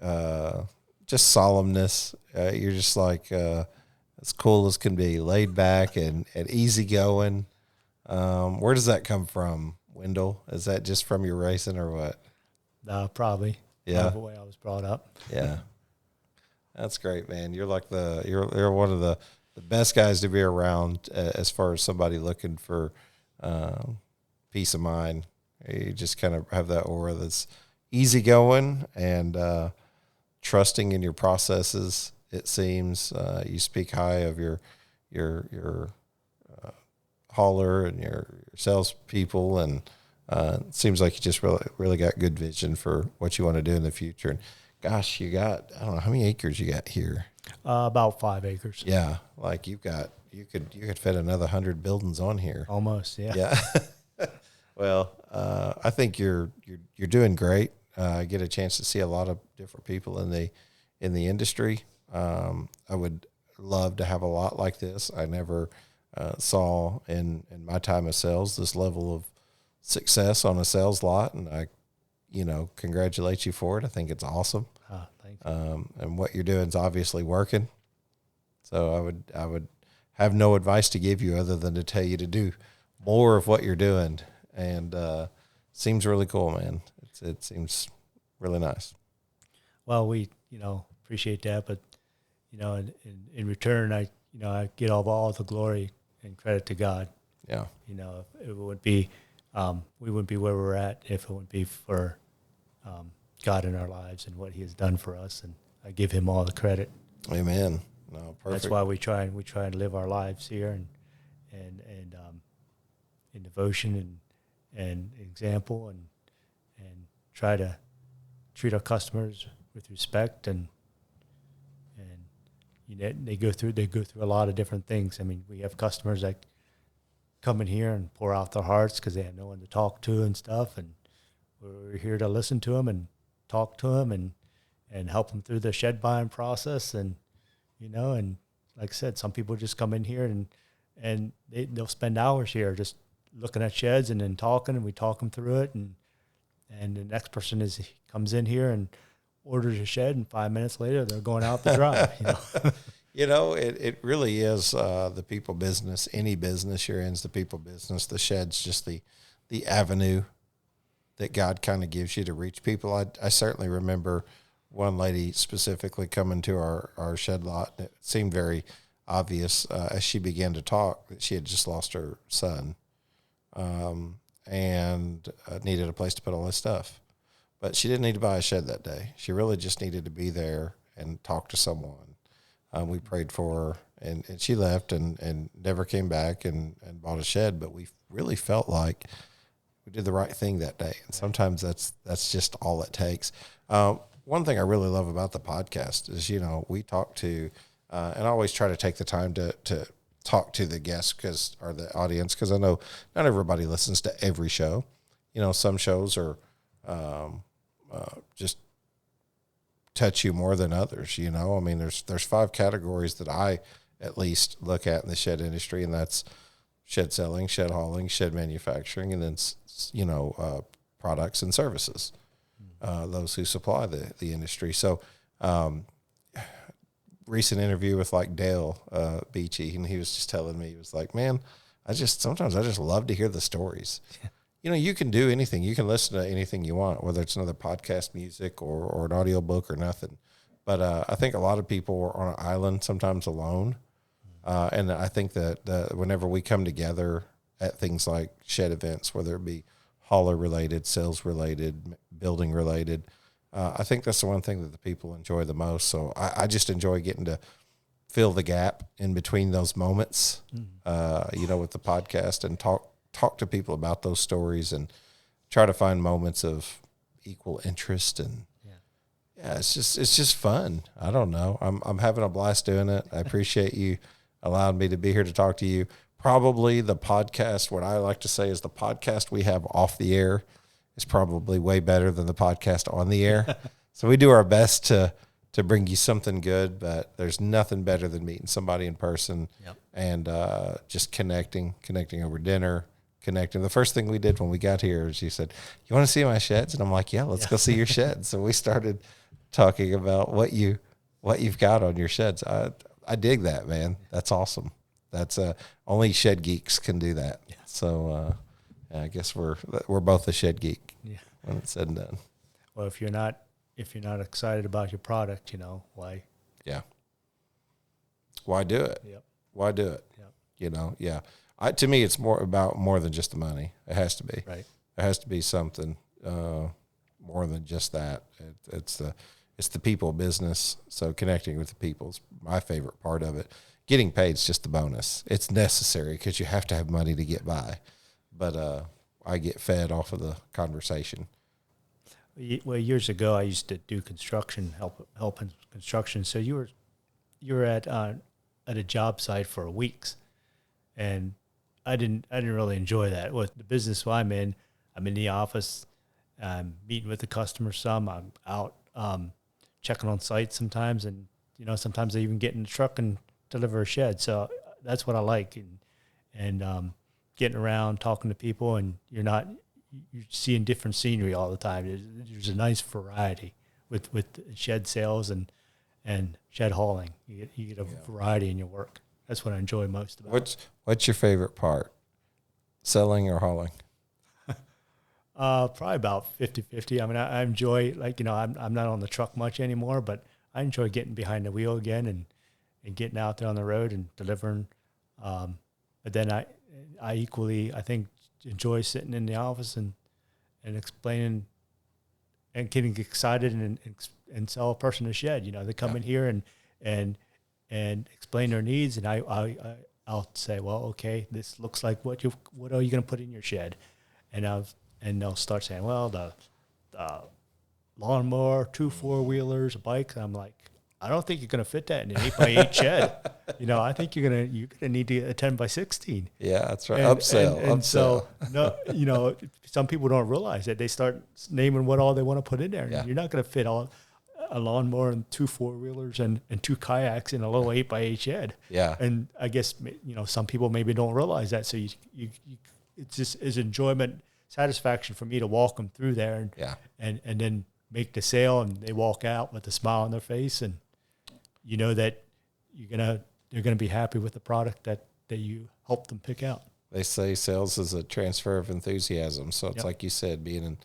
just solemnness. You're just like as cool as can be, laid back and easygoing. Where does that come from, Wendell? Is that just from your racing or what? Probably. Yeah. The way I was brought up. Yeah. That's great, man. You're like you're one of the best guys to be around as far as somebody looking for peace of mind. You just kind of have that aura that's easygoing and trusting in your processes. It seems you speak high of your hauler and your salespeople, and it seems like you just really got good vision for what you want to do in the future. And gosh, I don't know how many acres you got here. About 5 acres. Yeah, like you could fit another 100 buildings on here. Almost, yeah. Yeah. Well, I think you're doing great. I get a chance to see a lot of different people in the industry. I would love to have a lot like this. I never saw in my time of sales this level of success on a sales lot, and I congratulate you for it. I think it's awesome. Thank you. And what you're doing is obviously working. So I would have no advice to give you other than to tell you to do more of what you're doing. And seems really cool, man. It seems really nice. Well, we appreciate that, but in return, I get all the glory and credit to God. Yeah. It would be we wouldn't be where we're at if it wouldn't be for God in our lives and what He has done for us, and I give Him all the credit. Amen. No, perfect. That's why we try and live our lives here and in devotion and example and try to treat our customers with respect and they go through a lot of different things. I mean, we have customers that come in here and pour out their hearts because they have no one to talk to and stuff, and we're here to listen to them and talk to them and help them through the shed buying process. And and like I said, some people just come in here and they'll spend hours here just looking at sheds and then talking, and we talk them through it, and the next person comes in here and orders a shed, and 5 minutes later they're going out the drive. It really is the people business. Any business you're in is the people business. The shed's just the avenue that God kind of gives you to reach people. I certainly remember one lady specifically coming to our shed lot, and it seemed very obvious as she began to talk that she had just lost her son and needed a place to put all his stuff. But she didn't need to buy a shed that day. She really just needed to be there and talk to someone. We prayed for her, and she left and never came back and bought a shed. But we really felt like we did the right thing that day. And sometimes that's just all it takes. One thing I really love about the podcast is, we talk to, and I always try to take the time to talk to the guests or the audience, because I know not everybody listens to every show. Some shows are just touch you more than others. I mean, there's 5 categories that I at least look at in the shed industry, and that's shed selling, shed hauling, shed manufacturing, and then products and services. Those who supply the industry. So, recent interview with Dale Beachy, and he was just telling me, he was like, man, sometimes I just love to hear the stories. You can do anything. You can listen to anything you want, whether it's another podcast, music, or an audio book or nothing. But I think a lot of people are on an island, sometimes alone. And I think that whenever we come together at things like shed events, whether it be hauler related, sales related, building related, I think that's the one thing that the people enjoy the most. So I just enjoy getting to fill the gap in between those moments, with the podcast, and talk to people about those stories and try to find moments of equal interest. And it's just fun. I don't know. I'm having a blast doing it. I appreciate you allowing me to be here to talk to you. Probably the podcast, what I like to say is the podcast we have off the air is probably way better than the podcast on the air. So we do our best to bring you something good, but there's nothing better than meeting somebody in person. Yep. And just connecting over dinner, connecting. The first thing we did when we got here is you said, you want to see my sheds? And I'm like, yeah, let's go see your sheds. So we started talking about what you've got on your sheds. I dig that, man. That's awesome. That's only shed geeks can do that. Yeah. So I guess we're both a shed geek when it's said and done. Well, if you're not excited about your product, why Yeah. Why do it? Yep. Why do it? Yep. You know, yeah. To me, it's more than just the money. It has to be. Right. It has to be something more than just that. It's the people business. So connecting with the people is my favorite part of it. Getting paid is just the bonus. It's necessary because you have to have money to get by. But I get fed off of the conversation. Well, years ago, I used to do construction, help in construction. So you were at a job site for weeks, and I didn't really enjoy that. With the business I'm in the office, I'm meeting with the customer some. I'm out checking on site sometimes, and sometimes I even get in the truck and deliver a shed. So that's what I like, and getting around, talking to people, and you're seeing different scenery all the time. There's a nice variety with shed sales and shed hauling. You get a variety in your work. That's what I enjoy most about it. What's your favorite part? Selling or hauling? Probably about 50-50. I mean, I enjoy, I'm not on the truck much anymore, but I enjoy getting behind the wheel again and getting out there on the road and delivering. But then I equally, I think, enjoy sitting in the office and explaining and getting excited and sell a person a shed. They come in here and explain their needs, and I'll say, well, okay, this looks like what are you going to put in your shed, and they'll start saying, well, the lawnmower, 2 4-wheelers, a bike. And I'm like, I don't think you're going to fit that in an 8x8 shed. I think you're gonna need to get a 10x16. Yeah, that's right. Upsell. So no, some people don't realize that. They start naming what all they want to put in there. Yeah. You're not going to fit a lawnmower and 2 4-wheelers and 2 kayaks in a little 8x8 shed. Yeah. And I guess some people maybe don't realize that. So you it's just is enjoyment, satisfaction for me to walk them through there and then make the sale, and they walk out with a smile on their face, and that they're gonna be happy with the product that you helped them pick out. They say sales is a transfer of enthusiasm. So it's like you said, being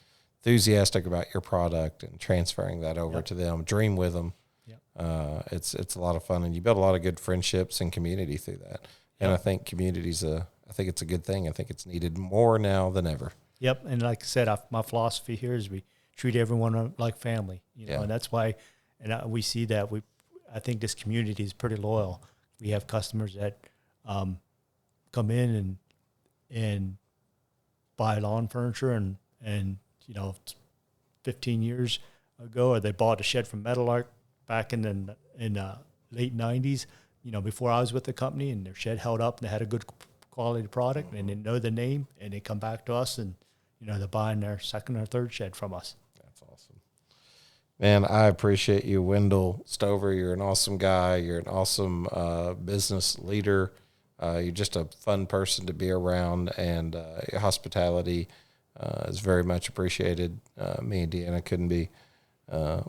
enthusiastic about your product and transferring that over to them, dream with them. Yep. It's a lot of fun, and you build a lot of good friendships and community through that. And I think I think it's a good thing. I think it's needed more now than ever. Yep. And like I said, my philosophy here is we treat everyone like family, and that's why, and we see that I think this community is pretty loyal. We have customers that come in and buy lawn furniture and 15 years ago, or they bought a shed from Meadowlark back in the late 90s, before I was with the company, and their shed held up and they had a good quality product and they know the name, and they come back to us, and they're buying their second or third shed from us. That's awesome. Man, I appreciate you, Wendell Stover. You're an awesome guy. You're an awesome business leader. You're just a fun person to be around, and your hospitality is very much appreciated. Me and Deanna couldn't be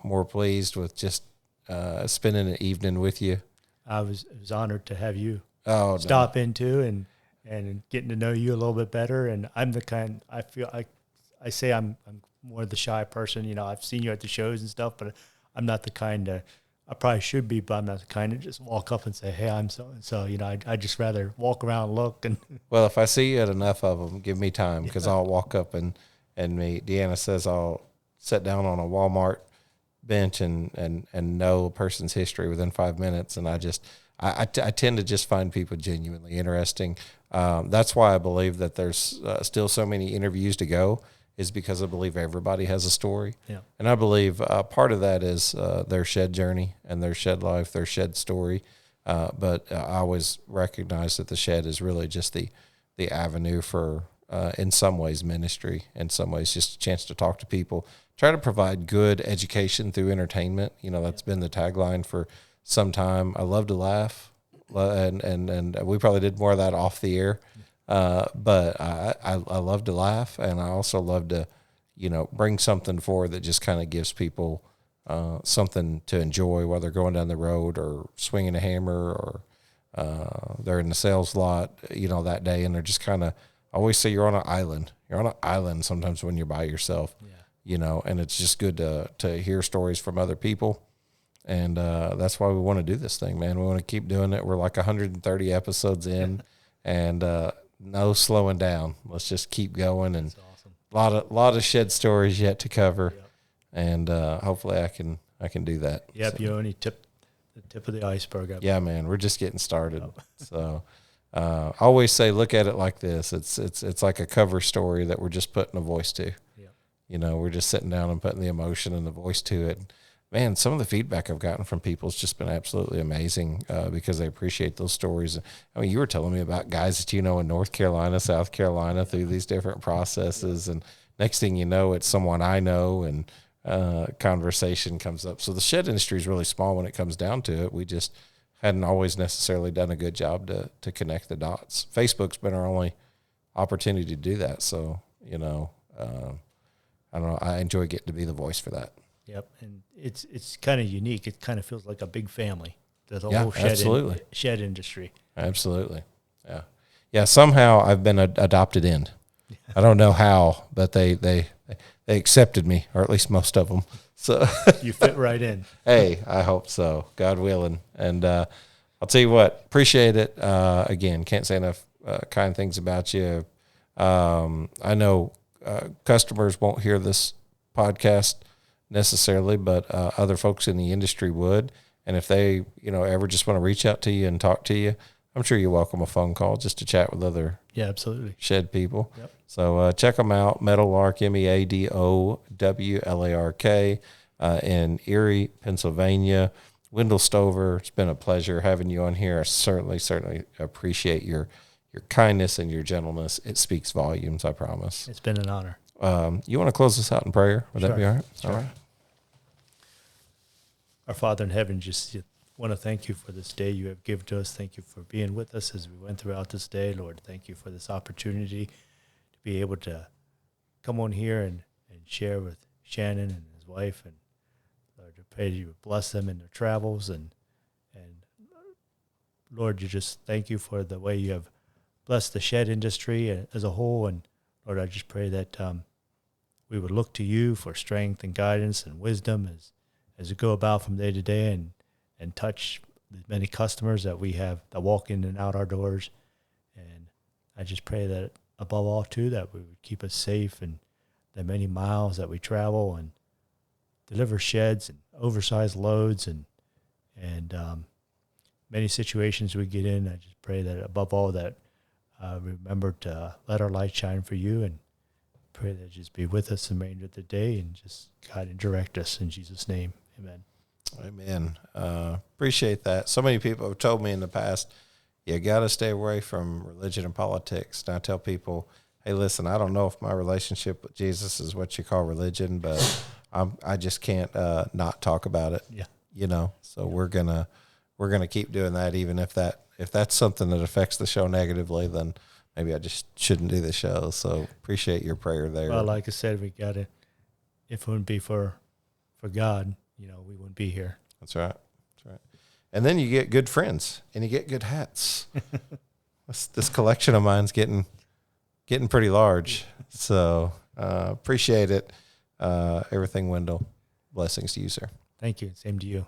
more pleased with just spending an evening with you. I was honored to have you stop into and getting to know you a little bit better. And I'm the kind, I feel I say I'm more the shy person. I've seen you at the shows and stuff, but I'm not the kind to, I probably should be, but I'm not the kind to just walk up and say, hey, I'm so-and-so. I'd just rather walk around and look. And well, if I see you at enough of them, give me time, because I'll walk up and meet. Deanna says I'll sit down on a Walmart bench and know a person's history within 5 minutes. And I tend to just find people genuinely interesting. That's why I believe that there's still so many interviews to go, is because I believe everybody has a story. Yeah. And I believe part of that is their shed journey and their shed life, their shed story. But I always recognize that the shed is really just the avenue for, in some ways, ministry, in some ways, just a chance to talk to people, try to provide good education through entertainment. That's been the tagline for some time. I love to laugh, and we probably did more of that off the air. But I love to laugh, and I also love to, bring something forward that just kind of gives people something to enjoy while they're going down the road or swinging a hammer, or they're in the sales lot, that day, and they're just kind of, I always say you're on an island. You're on an island sometimes when you're by yourself, and it's just good to hear stories from other people And that's why we want to do this thing, man. We want to keep doing it. We're like 130 episodes in, and no slowing down. Let's just keep going. And awesome. lot of shed stories yet to cover, and hopefully I can do that. Yep, So, you only the tip of the iceberg. yeah, man, we're just getting started. So I always say, look at it like this. It's like a cover story that we're just putting a voice to. Yeah. You know, we're just sitting down and putting the emotion and the voice to it. Man, some of the feedback I've gotten from people has just been absolutely amazing because they appreciate those stories. I mean, you were telling me about guys that you know in North Carolina, South Carolina through these different processes. And next thing you know, it's someone I know, and conversation comes up. So the shed industry is really small when it comes down to it. We just hadn't always necessarily done a good job to connect the dots. Facebook's been our only opportunity to do that. So, you know, I don't know. I enjoy getting to be the voice for that. Yep, and it's kind of unique. It kind of feels like a big family. The whole shed industry. Absolutely, yeah. Somehow I've been adopted in. I don't know how, but they accepted me, or at least most of them. So you fit right in. Hey, I hope so. God willing, and I'll tell you what. Appreciate it. Again, can't say enough kind things about you. I know customers won't hear this podcast necessarily, but other folks in the industry would. And if they, ever just want to reach out to you and talk to you, I'm sure you welcome a phone call just to chat with other absolutely shed people. Yep. So check them out, Meadowlark, Meadowlark, in Erie, Pennsylvania. Wendell Stover, it's been a pleasure having you on here. I certainly appreciate your kindness and your gentleness. It speaks volumes, I promise. It's been an honor. You want to close this out in prayer? Would that be all right? Sure. All right. Our Father in heaven, just want to thank you for this day you have given to us. Thank you for being with us as we went throughout this day, Lord. Thank you for this opportunity to be able to come on here and share with Shannon and his wife. And Lord, I pray you would bless them in their travels. And Lord, you just thank you for the way you have blessed the shed industry as a whole. And Lord, I just pray that we would look to you for strength and guidance and wisdom as we go about from day to day and touch the many customers that we have that walk in and out our doors. And I just pray that above all, too, that we would keep us safe and the many miles that we travel and deliver sheds and oversized loads and many situations we get in. I just pray that above all that remember to let our light shine for you, and pray that just be with us the remainder of the day and just guide and direct us in Jesus' name. Amen. Amen. Appreciate that. So many people have told me in the past, you got to stay away from religion and politics. And I tell people, hey, listen, I don't know if my relationship with Jesus is what you call religion, but I just can't not talk about it. Yeah. So we're gonna keep doing that, even if that's something that affects the show negatively, then maybe I just shouldn't do the show. So appreciate your prayer there. Well, like I said, we got to, if it wouldn't be for God, we wouldn't be here. That's right. And then you get good friends and you get good hats. This collection of mine's getting pretty large. So appreciate it. Everything, Wendell. Blessings to you, sir. Thank you. Same to you.